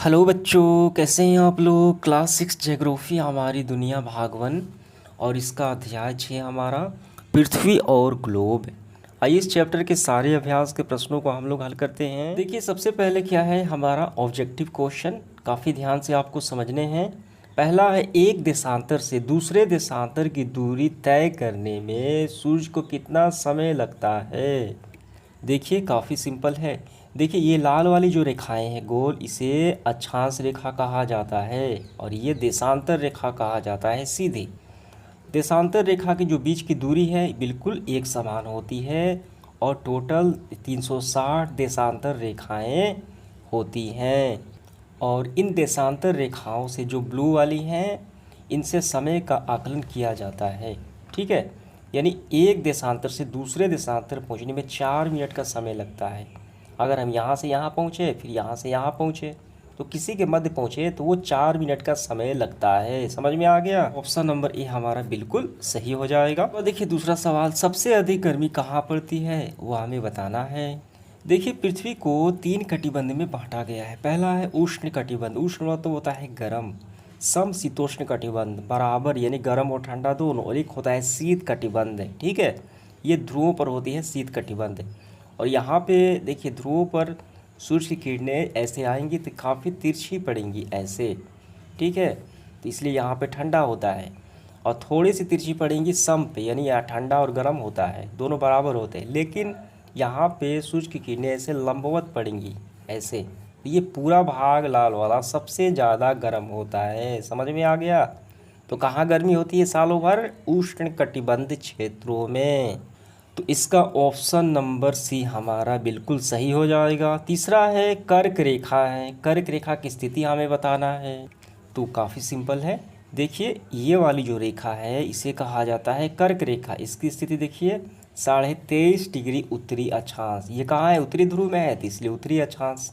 Hello बच्चों, कैसे हैं आप लोग। क्लास 6 ज्योग्राफी हमारी दुनिया भाग 1 और इसका अध्याय 6 हमारा पृथ्वी और ग्लोब। आइए इस चैप्टर के सारे अभ्यास के प्रश्नों को हम लोग हल करते हैं। देखिए सबसे पहले क्या है हमारा ऑब्जेक्टिव क्वेश्चन, काफ़ी ध्यान से आपको समझने हैं। पहला है, एक देशांतर से दूसरे देशांतर की दूरी तय करने में सूर्य को कितना समय लगता है। देखिए काफ़ी सिंपल है। देखिए ये लाल वाली जो रेखाएं हैं गोल, इसे अक्षांश रेखा कहा जाता है और ये देशांतर रेखा कहा जाता है सीधी। देशांतर रेखा के जो बीच की दूरी है बिल्कुल एक समान होती है और टोटल 360 देशांतर रेखाएं होती हैं। और इन देशांतर रेखाओं से जो ब्लू वाली हैं इनसे समय का आकलन किया जाता है। ठीक है, यानी एक देशांतर से दूसरे देशांतर पहुंचने में 4 मिनट का समय लगता है। अगर हम यहाँ से यहाँ पहुँचे फिर यहाँ से यहाँ पहुँचे तो किसी के मध्य पहुँचे तो वो 4 मिनट का समय लगता है। समझ में आ गया। ऑप्शन नंबर ए हमारा बिल्कुल सही हो जाएगा। और देखिए दूसरा सवाल, सबसे अधिक गर्मी कहाँ पड़ती है वो हमें बताना है। देखिए पृथ्वी को 3 कटिबंध में बांटा गया है। पहला है उष्ण कटिबंध, उष्ण मतलब होता है गर्म। समशीतोष्ण कटिबंध बराबर यानी गर्म और ठंडा दोनों। और एक होता है शीत कटिबंध। ठीक है, ये ध्रुवों पर होती है शीत कटिबंध। और यहाँ पे देखिए ध्रुवों पर सूर्य की किरणें ऐसे आएंगी तो काफ़ी तिरछी पड़ेंगी ऐसे। ठीक है, तो इसलिए यहाँ पे ठंडा होता है। और थोड़ी सी तिरछी पड़ेंगी सम पे, यानी यहाँ ठंडा और गर्म होता है, दोनों बराबर होते हैं। लेकिन यहाँ पे सूर्य की किरणें ऐसे लंबवत पड़ेंगी ऐसे। ये पूरा भाग लाल वाला सबसे ज़्यादा गर्म होता है। समझ में आ गया। तो कहाँ गर्मी होती है सालों भर? उष्ण कटिबंध क्षेत्रों में। तो इसका ऑप्शन नंबर सी हमारा बिल्कुल सही हो जाएगा। तीसरा है कर्क रेखा है। कर्क रेखा की स्थिति हमें बताना है। तो काफ़ी सिंपल है। देखिए ये वाली जो रेखा है इसे कहा जाता है कर्क रेखा। इसकी स्थिति देखिए 23.5 डिग्री उत्तरी अक्षांश। ये कहाँ है? उत्तरी ध्रुव में है तो इसलिए उत्तरी अक्षांश।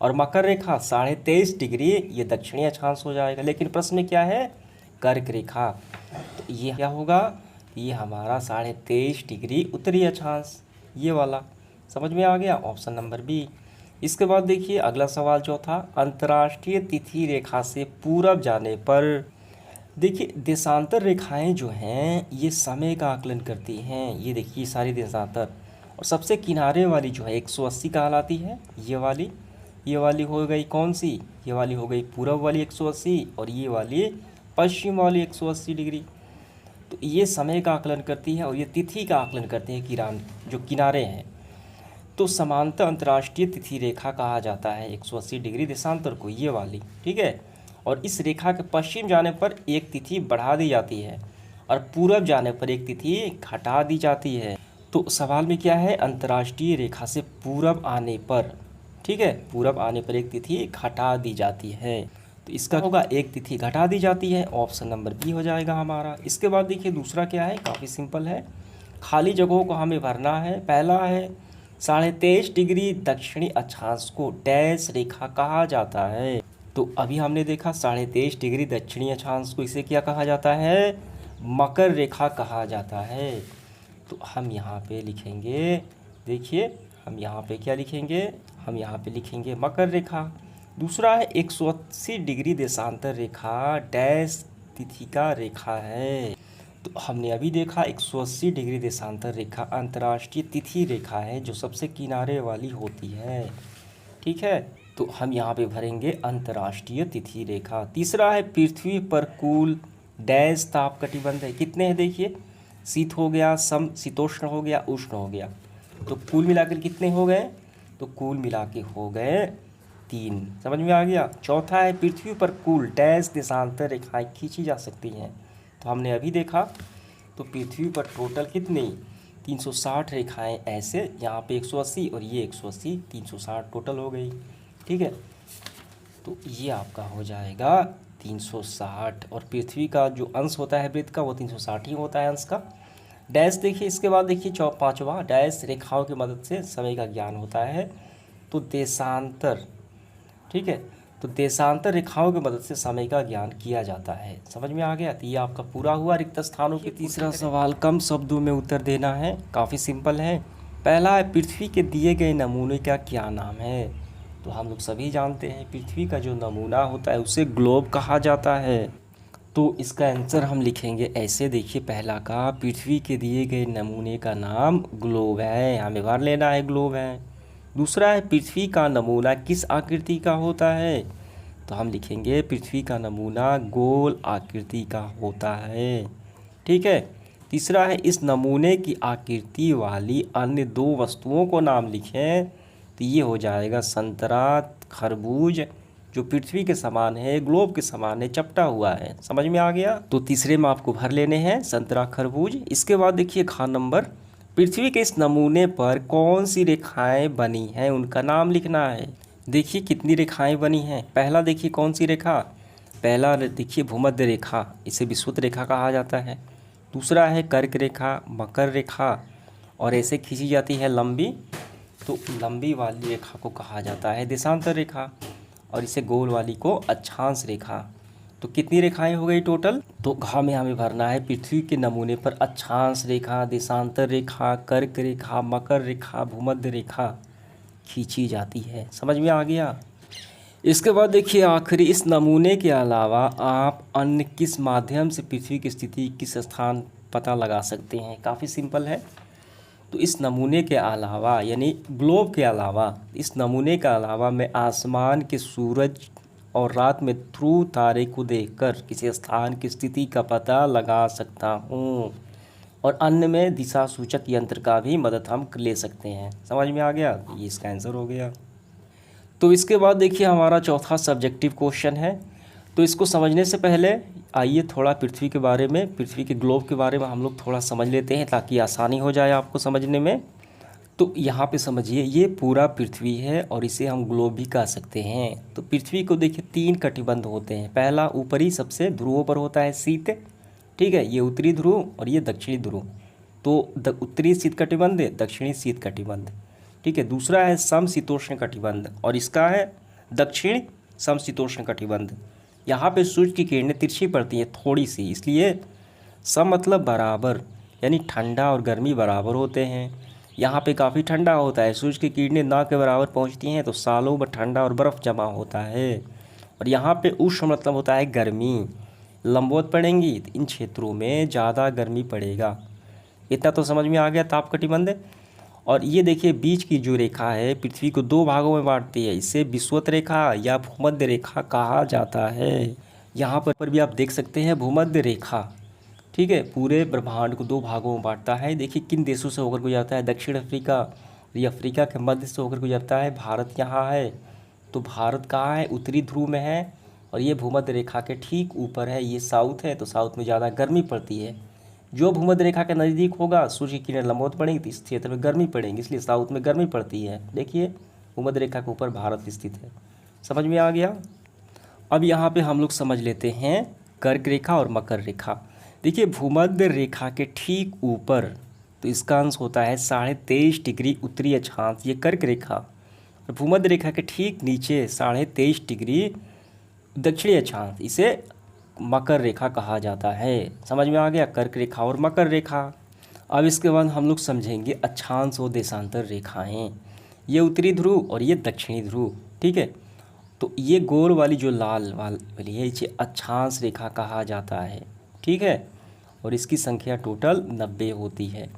और मकर रेखा 23.5 डिग्री, ये दक्षिणी अक्षांश हो जाएगा। लेकिन प्रश्न में क्या है? कर्क रेखा। तो ये क्या होगा? ये हमारा 23.5 डिग्री उत्तरी अक्षांश, ये वाला। समझ में आ गया। Option number B. इसके बाद देखिए अगला सवाल चौथा, अंतर्राष्ट्रीय तिथि रेखा से पूरब जाने पर। देखिए देशांतर रेखाएं जो हैं ये समय का आकलन करती हैं। ये देखिए सारी देशांतर, और सबसे किनारे वाली जो है 180 कहलाती है। ये वाली हो गई कौन सी? ये वाली हो गई पूरब वाली 180, और ये वाली पश्चिम वाली 180 डिग्री। तो ये समय का आकलन करती है और ये तिथि का आकलन करते हैं। किरान जो किनारे हैं, तो समांतर अंतर्राष्ट्रीय तिथि रेखा कहा जाता है 180 डिग्री देशांतर को, ये वाली। ठीक है, और इस रेखा के पश्चिम जाने पर एक तिथि बढ़ा दी जाती है और पूरब जाने पर एक तिथि घटा दी जाती है। तो सवाल में क्या है? अंतर्राष्ट्रीय रेखा से पूरब आने पर, ठीक है, पूरब आने पर एक तिथि घटा दी जाती है। तो इसका होगा एक तिथि घटा दी जाती है। ऑप्शन नंबर बी हो जाएगा हमारा। इसके बाद देखिए दूसरा क्या है, काफ़ी सिंपल है। खाली जगहों को हमें भरना है। पहला है 23.5 डिग्री दक्षिणी अक्षांश को डैश रेखा कहा जाता है। तो अभी हमने देखा 23.5 डिग्री दक्षिणी अक्षांश को इसे क्या कहा जाता है? मकर रेखा कहा जाता है। तो हम यहाँ पे लिखेंगे, देखिए हम यहाँ पे क्या लिखेंगे? हम यहाँ पे लिखेंगे मकर रेखा। दूसरा है 180 डिग्री देशांतर रेखा डैश तिथि का रेखा है। तो हमने अभी देखा 180 डिग्री देशांतर रेखा अंतर्राष्ट्रीय तिथि रेखा है जो सबसे किनारे वाली होती है। ठीक है, तो हम यहाँ पे भरेंगे अंतर्राष्ट्रीय तिथि रेखा। तीसरा है पृथ्वी पर कुल डैश ताप कटिबंध है। कितने हैं देखिए, शीत हो गया, सम शीतोष्ण हो गया, उष्ण हो गया। तो कुल मिलाकर कितने हो गए? तो कुल मिला के हो गए 3। समझ में आ गया। चौथा है पृथ्वी पर कुल डैश देशांतर रेखाएं खींची जा सकती हैं। तो हमने अभी देखा, तो पृथ्वी पर टोटल कितनी? 360 रेखाएं ऐसे, यहाँ पे 180 और ये 180, 360 टोटल हो गई। ठीक है, तो ये आपका हो जाएगा 360। और पृथ्वी का जो अंश होता है वृत्त का वो 360 ही होता है अंश का। डैश देखिए, इसके बाद देखिए पाँचवा, डैश रेखाओं की मदद से समय का ज्ञान होता है। तो देशांतर, ठीक है, तो देशांतर रेखाओं की मदद से समय का ज्ञान किया जाता है। समझ में आ गया। तो ये आपका पूरा हुआ रिक्त स्थानों के। तीसरा सवाल, कम शब्दों में उत्तर देना है। काफ़ी सिंपल है। पहला है पृथ्वी के दिए गए नमूने का क्या नाम है? तो हम लोग सभी जानते हैं पृथ्वी का जो नमूना होता है उसे ग्लोब कहा जाता है। तो इसका आंसर हम लिखेंगे ऐसे, देखिए पहला का पृथ्वी के दिए गए नमूने का नाम ग्लोब है, हमें भर लेना है ग्लोब है। दूसरा है पृथ्वी का नमूना किस आकृति का होता है, तो हम लिखेंगे पृथ्वी का नमूना गोल आकृति का होता है। ठीक है। तीसरा है इस नमूने की आकृति वाली अन्य दो वस्तुओं को नाम लिखें, तो ये हो जाएगा संतरा, खरबूज, जो पृथ्वी के समान है, ग्लोब के समान है, चपटा हुआ है। समझ में आ गया। तो तीसरे में आपको भर लेने हैं संतरा, खरबूज। इसके बाद देखिए खा नंबर, पृथ्वी के इस नमूने पर कौन सी रेखाएं बनी हैं उनका नाम लिखना है। देखिए कितनी रेखाएं बनी हैं। पहला देखिए कौन सी रेखा, पहला देखिए भूमध्य रेखा, इसे विषुवत रेखा कहा जाता है। दूसरा है कर्क रेखा, मकर रेखा, और ऐसे खींची जाती है लंबी, तो लंबी वाली रेखा को कहा जाता है देशांतर रेखा, और इसे गोल वाली को अक्षांश रेखा। तो कितनी रेखाएं हो गई टोटल, तो घ में हमें भरना है पृथ्वी के नमूने पर अक्षांश रेखा, देशांतर रेखा, कर्क रेखा, मकर रेखा, भूमध्य रेखा खींची जाती है। समझ में आ गया। इसके बाद देखिए आखिरी, इस नमूने के अलावा आप अन्य किस माध्यम से पृथ्वी की स्थिति, किस स्थान पता लगा सकते हैं। काफ़ी सिंपल है। तो इस नमूने के अलावा यानी ग्लोब के अलावा, इस नमूने के अलावा मैं आसमान के सूरज और रात में ध्रुव तारे को देखकर किसी स्थान की स्थिति का पता लगा सकता हूँ, और अन्य में दिशा सूचक यंत्र का भी मदद हम ले सकते हैं। समझ में आ गया। ये इसका आंसर हो गया। तो इसके बाद देखिए हमारा चौथा सब्जेक्टिव क्वेश्चन है। तो इसको समझने से पहले आइए थोड़ा पृथ्वी के बारे में, पृथ्वी के ग्लोब के बारे में हम लोग थोड़ा समझ लेते हैं ताकि आसानी हो जाए आपको समझने में। तो यहाँ पे समझिए ये पूरा पृथ्वी है और इसे हम ग्लोब भी कह सकते हैं। तो पृथ्वी को देखिए 3 कटिबंध होते हैं। पहला ऊपरी सबसे ध्रुवों पर होता है शीत, ठीक है, ये उत्तरी ध्रुव और ये दक्षिणी ध्रुव। तो उत्तरी शीत कटिबंध, दक्षिणी शीत कटिबंध, ठीक है। दूसरा है समशीतोष्ण कटिबंध और इसका है दक्षिण समशीतोष्ण कटिबंध। यहाँ पे सूर्य की किरणें तिरछी पड़ती हैं थोड़ी सी, इसलिए सम मतलब बराबर, यानी ठंडा और गर्मी बराबर होते हैं। यहाँ पे काफ़ी ठंडा होता है, सूर्य की किरणें ना के बराबर पहुँचती हैं तो सालों में ठंडा और बर्फ़ जमा होता है। और यहाँ पे उष्ण मतलब होता है गर्मी, लंबवत पड़ेंगी तो इन क्षेत्रों में ज़्यादा गर्मी पड़ेगा। इतना तो समझ में आ गया ताप कटिबंध। और ये देखिए बीच की जो रेखा है पृथ्वी को 2 भागों में बांटती है, इसे विषुवत रेखा या भूमध्य रेखा कहा जाता है। यहाँ पर भी आप देख सकते हैं भूमध्य रेखा, ठीक है, पूरे ब्रह्मांड को 2 भागों में बांटता है। देखिए किन देशों से होकर गुजरता है, दक्षिण अफ्रीका, ये अफ्रीका के मध्य से होकर गुजरता है। भारत यहाँ है, तो भारत कहाँ है, उत्तरी ध्रुव में है, और ये भूमध्य रेखा के ठीक ऊपर है। ये साउथ है, तो साउथ में ज़्यादा गर्मी पड़ती है। जो भूमध्य रेखा के नज़दीक होगा सूर्य की किरणें लंबवत पड़ेंगी तो इस क्षेत्र में गर्मी पड़ेगी, इसलिए साउथ में गर्मी पड़ती है। देखिए भूमध्य रेखा के ऊपर भारत स्थित है। समझ में आ गया। अब यहाँ पे हम लोग समझ लेते हैं कर्क रेखा और मकर रेखा। देखिए भूमध्य रेखा के ठीक ऊपर, तो इसका अंश होता है 23.5 डिग्री उत्तरी अक्षांश, ये कर्क रेखा। और भूमध्य रेखा के ठीक नीचे 23.5 डिग्री दक्षिणी अक्षांश, इसे मकर रेखा कहा जाता है। समझ में आ गया, कर्क रेखा और मकर रेखा। अब इसके बाद हम लोग समझेंगे अक्षांश और देशांतर रेखाएं। ये उत्तरी ध्रुव और ये दक्षिणी ध्रुव, ठीक है। तो ये गोल वाली जो लाल वाली है इसे अक्षांश रेखा कहा जाता है, ठीक है, और इसकी संख्या टोटल 90 होती है।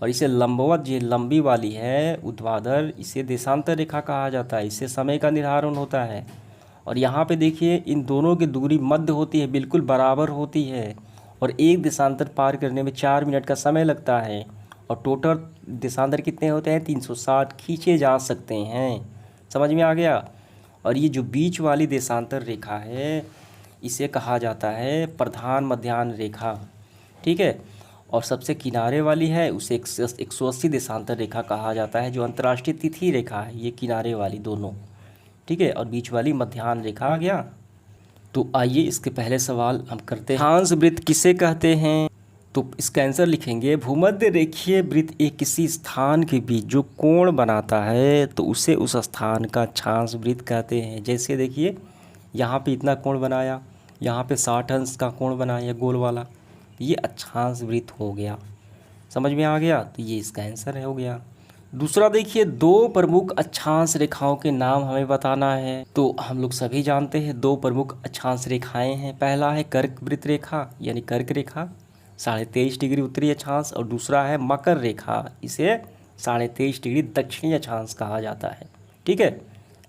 और इसे लंबवत, ये लंबी वाली है ऊर्ध्वाधर, इसे देशांतर रेखा कहा जाता है, इससे समय का निर्धारण होता है। और यहाँ पे देखिए इन दोनों की दूरी मध्य होती है, बिल्कुल बराबर होती है, और एक देशांतर पार करने में 4 मिनट का समय लगता है। और टोटल देशांतर कितने होते हैं, 360 खींचे जा सकते हैं। समझ में आ गया। और ये जो बीच वाली देशांतर रेखा है इसे कहा जाता है प्रधान मध्याह्न रेखा, ठीक है। और सबसे किनारे वाली है उसे 180 देशांतर रेखा कहा जाता है, जो अंतर्राष्ट्रीय तिथि रेखा है, ये किनारे वाली दोनों, ठीक है, और बीच वाली मध्याह्न रेखा आ गया। तो आइए इसके पहले सवाल हम करते हैं, अक्षांश वृत्त किसे कहते हैं। तो इसका आंसर लिखेंगे भूमध्य रेखीय वृत्त एक किसी स्थान के बीच जो कोण बनाता है तो उसे उस स्थान का अक्षांश वृत्त कहते हैं। जैसे देखिए यहाँ पे इतना कोण बनाया, यहाँ पे 60 अंश का कोण बनाया गोल वाला, ये अक्षांश वृत्त हो गया। समझ में आ गया। तो ये इसका आंसर हो गया। दूसरा देखिए, दो प्रमुख अक्षांश रेखाओं के नाम हमें बताना है। तो हम लोग सभी जानते हैं दो प्रमुख अक्षांश रेखाएं हैं। पहला है कर्क वृत्त रेखा यानी कर्क रेखा 23.5 डिग्री उत्तरी अक्षांश, और दूसरा है मकर रेखा, इसे 23.5 डिग्री दक्षिणी अक्षांश कहा जाता है। ठीक है,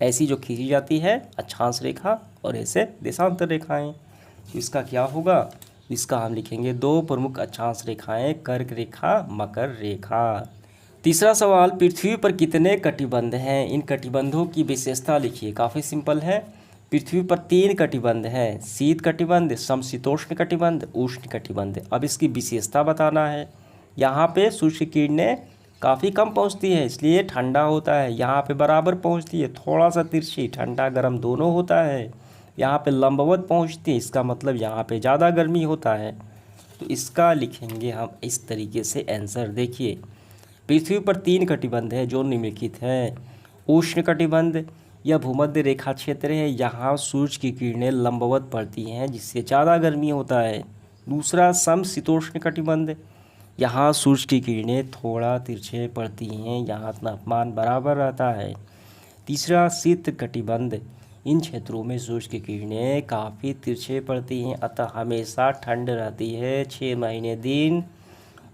ऐसी जो खींची जाती है अक्षांश रेखा और ऐसे देशांतर रेखाएं। तो इसका क्या होगा, इसका हम लिखेंगे दो प्रमुख अक्षांश रेखाएं, कर्क रेखा, मकर रेखा। तीसरा सवाल, पृथ्वी पर कितने कटिबंध हैं? इन कटिबंधों की विशेषता लिखिए। काफ़ी सिंपल है। पृथ्वी पर 3 कटिबंध हैं, शीत कटिबंध, समशीतोष्ण कटिबंध, उष्ण कटिबंध। अब इसकी विशेषता बताना है। यहाँ पे सूर्य की किरणें काफ़ी कम पहुँचती है, इसलिए ठंडा होता है। यहाँ पे बराबर पहुँचती है, थोड़ा सा तिरछी, ठंडा गर्म दोनों होता है। यहाँ पे लंबवत पहुँचती है, इसका मतलब यहाँ पे ज़्यादा गर्मी होता है। तो इसका लिखेंगे हम इस तरीके से आंसर। देखिए, पृथ्वी पर 3 कटिबंध है जो निम्नलिखित हैं। उष्ण कटिबंध यह भूमध्य रेखा क्षेत्र है, यहाँ सूर्य की किरणें लंबवत पड़ती हैं जिससे ज़्यादा गर्मी होता है। दूसरा समशीतोष्ण कटिबंध, यहाँ सूर्य की किरणें थोड़ा तिरछे पड़ती हैं, यहाँ तापमान बराबर रहता है। तीसरा शीत कटिबंध, इन क्षेत्रों में सूर्य की किरणें काफ़ी तिरछे पड़ती हैं, अतः हमेशा ठंड रहती है। 6 महीने दिन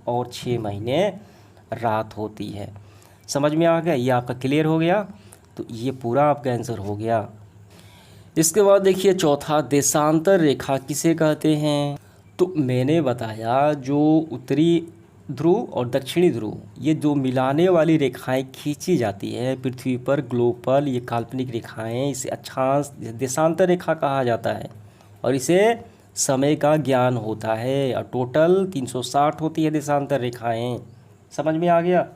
और 6 महीने रात होती है। समझ में आ गया? ये आपका क्लियर हो गया। तो ये पूरा आपका आंसर हो गया। इसके बाद देखिए चौथा, देशांतर रेखा किसे कहते हैं? तो मैंने बताया जो उत्तरी ध्रुव और दक्षिणी ध्रुव, ये जो मिलाने वाली रेखाएं खींची जाती है पृथ्वी पर ग्लोब पर, ये काल्पनिक रेखाएं, इसे अक्षांश देशांतर रेखा कहा जाता है और इसे समय का ज्ञान होता है। और टोटल 360 होती है देशांतर रेखाएं। समझ में आ गया?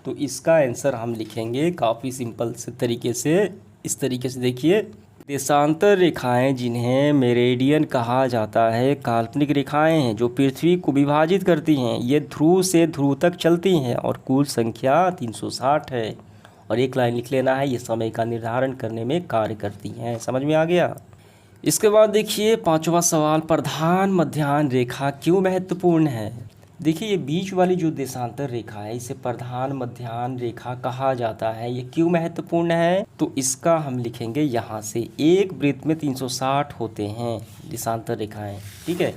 तो इसका आंसर हम लिखेंगे काफ़ी सिंपल से तरीके से, इस तरीके से। देखिए, देशांतर रेखाएं जिन्हें मेरिडियन कहा जाता है, काल्पनिक रेखाएं हैं जो पृथ्वी को विभाजित करती हैं। ये ध्रुव से ध्रुव तक चलती हैं और कुल संख्या 360 है। और एक लाइन लिख लेना है, ये समय का निर्धारण करने में कार्य करती हैं। समझ में आ गया? इसके बाद देखिए पांचवा सवाल, प्रधान मध्याह्न रेखा क्यों महत्वपूर्ण है? देखिए, ये बीच वाली जो देशांतर रेखा है इसे प्रधान मध्याह्न रेखा कहा जाता है। ये क्यों महत्वपूर्ण है? तो इसका हम लिखेंगे यहाँ से, एक वृत्त में 360 होते हैं देशांतर रेखाएं। ठीक है,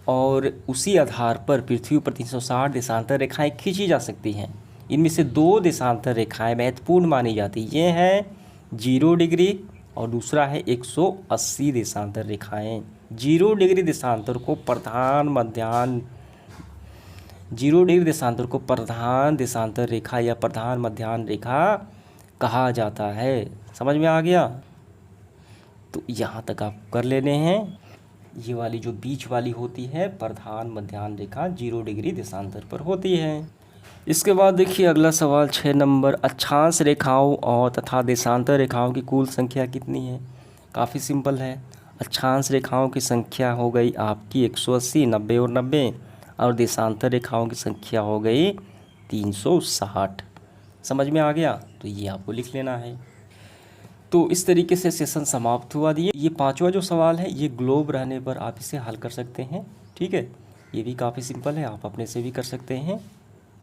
और उसी आधार पर पृथ्वी पर 360 देशांतर रेखाएं खींची जा सकती हैं। इनमें से 2 देशांतर रेखाएं महत्वपूर्ण मानी जाती। ये हैं 0 डिग्री और दूसरा है 180 देशांतर रेखाएं। 0 डिग्री देशांतर को प्रधान देशांतर रेखा या प्रधान मध्याह्न रेखा कहा जाता है। समझ में आ गया? तो यहाँ तक आप कर लेने हैं। ये वाली जो बीच वाली होती है प्रधान मध्याह्न रेखा 0 डिग्री देशांतर पर होती है। इसके बाद देखिए अगला सवाल 6 नंबर, अक्षांश रेखाओं और तथा देशांतर रेखाओं की कुल संख्या कितनी है? काफ़ी सिंपल है। अक्षांश रेखाओं की संख्या हो गई आपकी 180, 90 और 90, और देशांतर रेखाओं की संख्या हो गई 360। समझ में आ गया? तो ये आपको लिख लेना है। तो इस तरीके से सेशन समाप्त हुआ। ये पांचवा जो सवाल है ये ग्लोब रहने पर आप इसे हल कर सकते हैं। ठीक है, ये भी काफ़ी सिंपल है, आप अपने से भी कर सकते हैं।